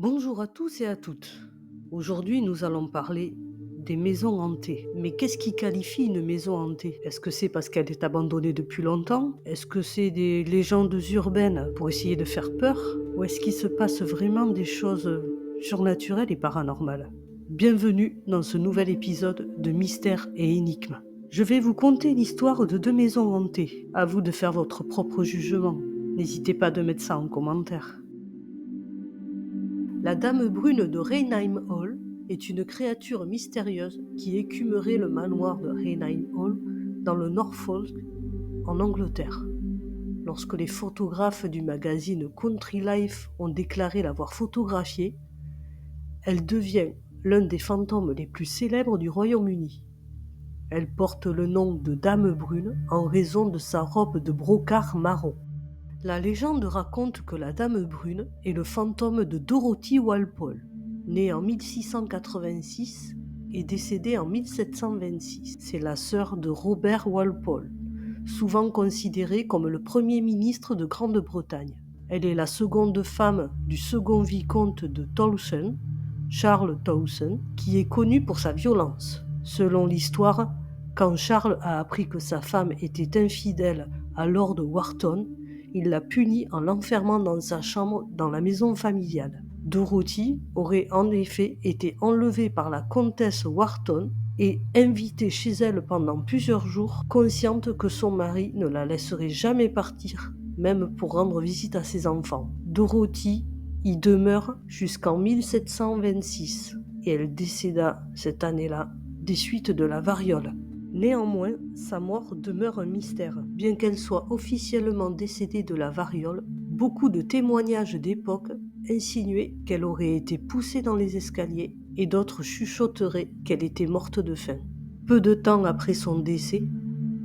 Bonjour à tous et à toutes. Aujourd'hui, nous allons parler des maisons hantées. Mais qu'est-ce qui qualifie une maison hantée? Est-ce que c'est parce qu'elle est abandonnée depuis longtemps? Est-ce que c'est des légendes urbaines pour essayer de faire peur? Ou est-ce qu'il se passe vraiment des choses surnaturelles et paranormales? Bienvenue dans ce nouvel épisode de Mystères et Énigmes. Je vais vous conter l'histoire de deux maisons hantées. À vous de faire votre propre jugement. N'hésitez pas de mettre ça en commentaire. La Dame Brune de Rainheim Hall est une créature mystérieuse qui écumerait le manoir de Rainheim Hall dans le Norfolk, en Angleterre. Lorsque les photographes du magazine Country Life ont déclaré l'avoir photographiée, elle devient l'un des fantômes les plus célèbres du Royaume-Uni. Elle porte le nom de Dame Brune en raison de sa robe de brocart marron. La légende raconte que la Dame Brune est le fantôme de Dorothy Walpole, née en 1686 et décédée en 1726. C'est la sœur de Robert Walpole, souvent considéré comme le premier ministre de Grande-Bretagne. Elle est la seconde femme du second vicomte de Towson, Charles Towson, qui est connu pour sa violence. Selon l'histoire, quand Charles a appris que sa femme était infidèle à Lord Wharton, il l'a punie en l'enfermant dans sa chambre dans la maison familiale. Dorothy aurait en effet été enlevée par la comtesse Wharton et invitée chez elle pendant plusieurs jours, consciente que son mari ne la laisserait jamais partir, même pour rendre visite à ses enfants. Dorothy y demeure jusqu'en 1726 et elle décéda cette année-là des suites de la variole. Néanmoins, sa mort demeure un mystère. Bien qu'elle soit officiellement décédée de la variole, beaucoup de témoignages d'époque insinuaient qu'elle aurait été poussée dans les escaliers et d'autres chuchoteraient qu'elle était morte de faim. Peu de temps après son décès,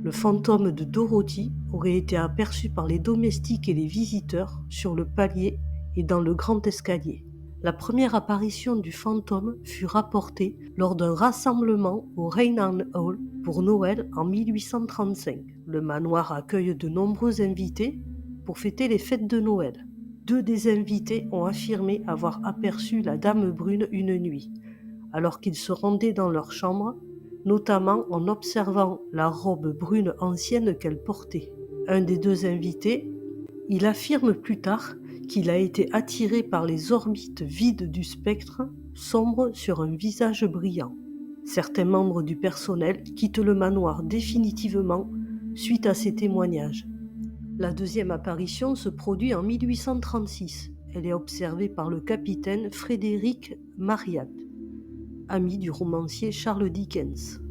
le fantôme de Dorothy aurait été aperçu par les domestiques et les visiteurs sur le palier et dans le grand escalier. La première apparition du fantôme fut rapportée lors d'un rassemblement au Rainham Hall pour Noël en 1835. Le manoir accueille de nombreux invités pour fêter les fêtes de Noël. Deux des invités ont affirmé avoir aperçu la Dame Brune une nuit, alors qu'ils se rendaient dans leur chambre, notamment en observant la robe brune ancienne qu'elle portait. Un des deux invités, il affirme plus tard qu'il a été attiré par les orbites vides du spectre, sombre sur un visage brillant. Certains membres du personnel quittent le manoir définitivement suite à ces témoignages. La deuxième apparition se produit en 1836. Elle est observée par le capitaine Frédéric Marryat, ami du romancier Charles Dickens.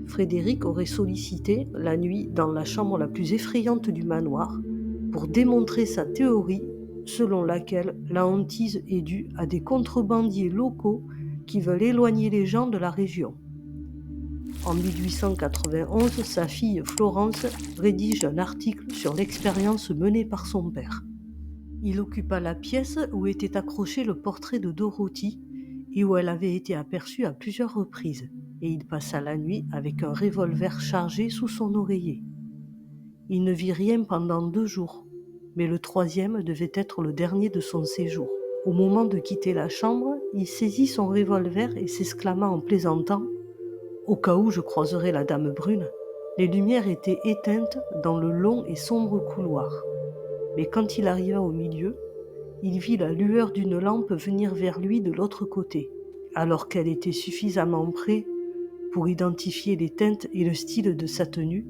Frédéric aurait sollicité la nuit dans la chambre la plus effrayante du manoir pour démontrer sa théorie selon laquelle la hantise est due à des contrebandiers locaux qui veulent éloigner les gens de la région. En 1891, sa fille Florence rédige un article sur l'expérience menée par son père. Il occupa la pièce où était accroché le portrait de Dorothy et où elle avait été aperçue à plusieurs reprises, et il passa la nuit avec un revolver chargé sous son oreiller. Il ne vit rien pendant 2 jours, mais le troisième devait être le dernier de son séjour. Au moment de quitter la chambre, il saisit son revolver et s'exclama en plaisantant « Au cas où je croiserais la Dame Brune ». Les lumières étaient éteintes dans le long et sombre couloir, mais quand il arriva au milieu, il vit la lueur d'une lampe venir vers lui de l'autre côté. Alors qu'elle était suffisamment près pour identifier les teintes et le style de sa tenue,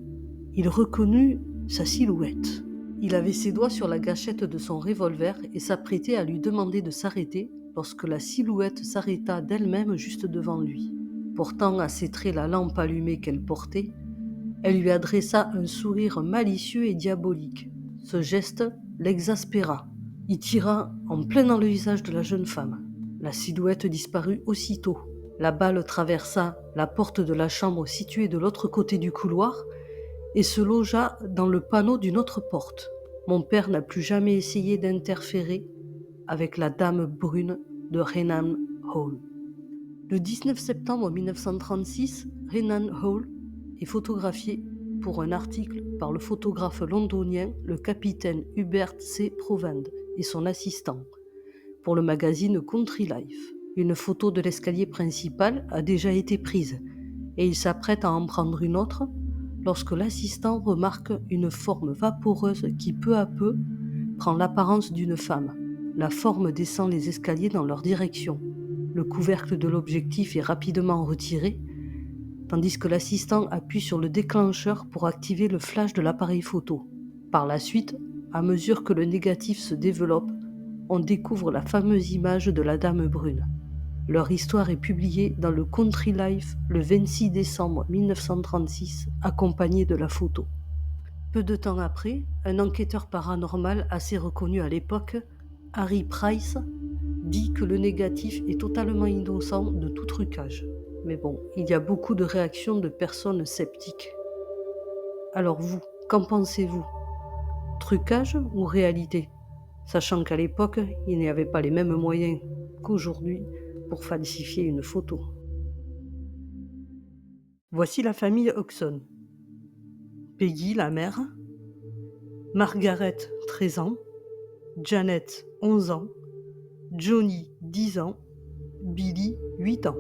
il reconnut sa silhouette. Il avait ses doigts sur la gâchette de son revolver et s'apprêtait à lui demander de s'arrêter lorsque la silhouette s'arrêta d'elle-même juste devant lui. Portant à ses traits la lampe allumée qu'elle portait, elle lui adressa un sourire malicieux et diabolique. Ce geste l'exaspéra. Il tira en plein dans le visage de la jeune femme. La silhouette disparut aussitôt. La balle traversa la porte de la chambre située de l'autre côté du couloir et se logea dans le panneau d'une autre porte. Mon père n'a plus jamais essayé d'interférer avec la Dame Brune de Rainham Hall. Le 19 septembre 1936, Rainham Hall est photographié pour un article par le photographe londonien le capitaine Hubert C. Provand et son assistant, pour le magazine Country Life. Une photo de l'escalier principal a déjà été prise et il s'apprête à en prendre une autre lorsque l'assistant remarque une forme vaporeuse qui peu à peu prend l'apparence d'une femme. La forme descend les escaliers dans leur direction. Le couvercle de l'objectif est rapidement retiré, tandis que l'assistant appuie sur le déclencheur pour activer le flash de l'appareil photo. Par la suite, à mesure que le négatif se développe, on découvre la fameuse image de la dame brune. Leur histoire est publiée dans le Country Life le 26 décembre 1936, accompagnée de la photo. Peu de temps après, un enquêteur paranormal assez reconnu à l'époque, Harry Price, dit que le négatif est totalement innocent de tout trucage. Mais bon, il y a beaucoup de réactions de personnes sceptiques. Alors vous, qu'en pensez-vous? Trucage ou réalité? Sachant qu'à l'époque, il n'y avait pas les mêmes moyens qu'aujourd'hui pour falsifier une photo. Voici la famille Hodgson. Peggy, la mère, Margaret, 13 ans, Janet, 11 ans, Johnny, 10 ans, Billy, 8 ans.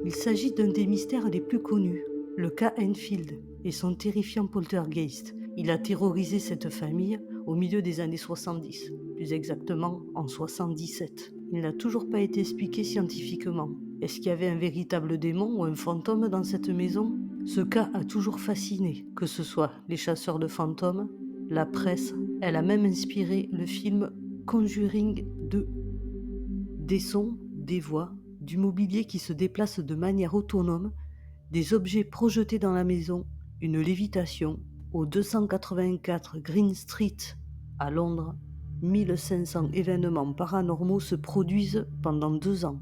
Il s'agit d'un des mystères les plus connus, le cas Enfield et son terrifiant poltergeist. Il a terrorisé cette famille au milieu des années 70, plus exactement en 77. Il n'a toujours pas été expliqué scientifiquement. Est-ce qu'il y avait un véritable démon ou un fantôme dans cette maison? Ce cas a toujours fasciné, que ce soit les chasseurs de fantômes, la presse. Elle a même inspiré le film Conjuring 2. Des sons, des voix, du mobilier qui se déplace de manière autonome, des objets projetés dans la maison, une lévitation. Au 284 Green Street à Londres, 1500 événements paranormaux se produisent pendant 2 ans,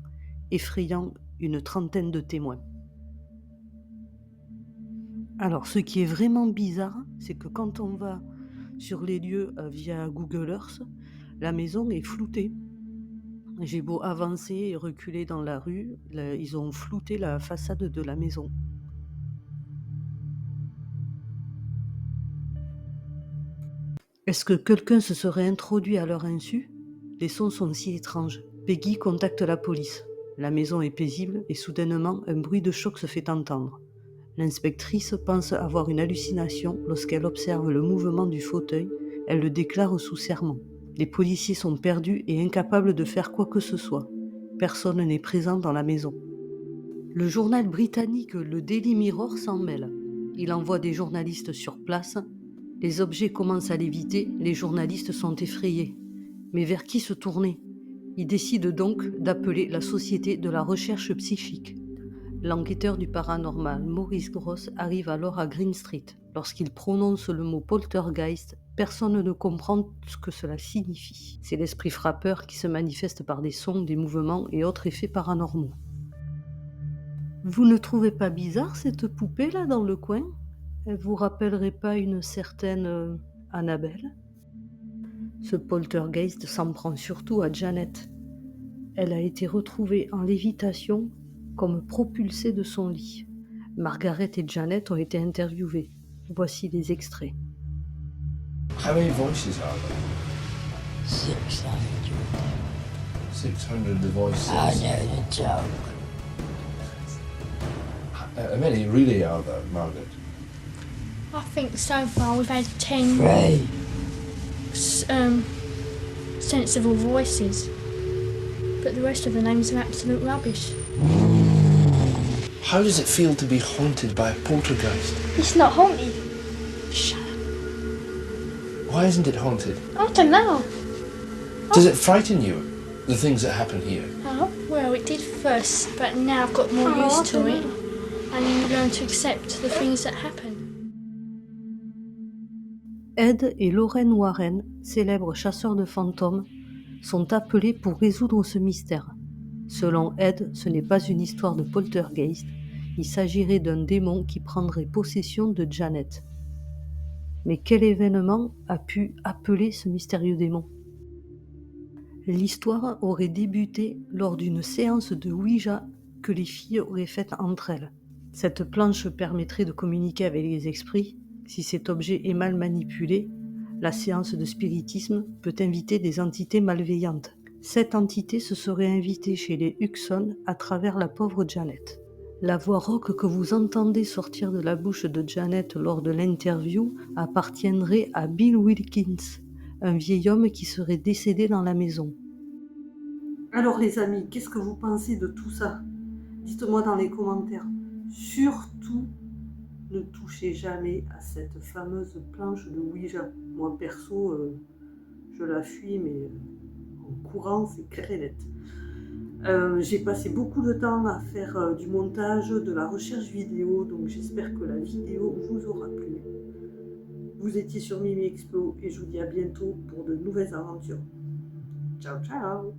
effrayant une trentaine de témoins. Alors, ce qui est vraiment bizarre, c'est que quand on va sur les lieux via Google Earth, la maison est floutée. J'ai beau avancer et reculer dans la rue, ils ont flouté la façade de la maison. Est-ce que quelqu'un se serait introduit à leur insu? Les sons sont si étranges. Peggy contacte la police. La maison est paisible et soudainement, un bruit de choc se fait entendre. L'inspectrice pense avoir une hallucination lorsqu'elle observe le mouvement du fauteuil. Elle le déclare sous serment. Les policiers sont perdus et incapables de faire quoi que ce soit. Personne n'est présent dans la maison. Le journal britannique le Daily Mirror s'en mêle. Il envoie des journalistes sur place. Les objets commencent à léviter, les journalistes sont effrayés. Mais vers qui se tourner? Ils décident donc d'appeler la Société de la recherche psychique. L'enquêteur du paranormal, Maurice Gross, arrive alors à Green Street. Lorsqu'il prononce le mot poltergeist, personne ne comprend ce que cela signifie. C'est l'esprit frappeur qui se manifeste par des sons, des mouvements et autres effets paranormaux. Vous ne trouvez pas bizarre cette poupée-là dans le coin? Elle vous rappellerait pas une certaine Annabelle? Ce poltergeist s'en prend surtout à Janet. Elle a été retrouvée en lévitation comme propulsée de son lit. Margaret et Janet ont été interviewées. Voici les extraits. How many voices are there? 600. 600 voices. I know the joke. How many really are there, Margaret? I think so far we've had 10 Three. sensible voices, but the rest of the names are absolute rubbish. How does it feel to be haunted by a poltergeist? It's not haunted. Shut up. Why isn't it haunted? I don't know. Does it frighten you, the things that happen here? Oh, well, it did first, but now I've got more used to it, and you learn to accept the things that happen. Ed et Lorraine Warren, célèbres chasseurs de fantômes, sont appelés pour résoudre ce mystère. Selon Ed, ce n'est pas une histoire de poltergeist, il s'agirait d'un démon qui prendrait possession de Janet. Mais quel événement a pu appeler ce mystérieux démon? L'histoire aurait débuté lors d'une séance de Ouija que les filles auraient faite entre elles. Cette planche permettrait de communiquer avec les esprits. Si cet objet est mal manipulé, la séance de spiritisme peut inviter des entités malveillantes. Cette entité se serait invitée chez les Huxon à travers la pauvre Janet. La voix rauque que vous entendez sortir de la bouche de Janet lors de l'interview appartiendrait à Bill Wilkins, un vieil homme qui serait décédé dans la maison. Alors les amis, qu'est-ce que vous pensez de tout ça? Dites-moi dans les commentaires. Surtout, ne touchez jamais à cette fameuse planche de Ouija. Moi perso, je la fuis, mais en courant, c'est clair et net. J'ai passé beaucoup de temps à faire du montage, de la recherche vidéo, donc j'espère que la vidéo vous aura plu. Vous étiez sur Mimi Explo et je vous dis à bientôt pour de nouvelles aventures. Ciao ciao!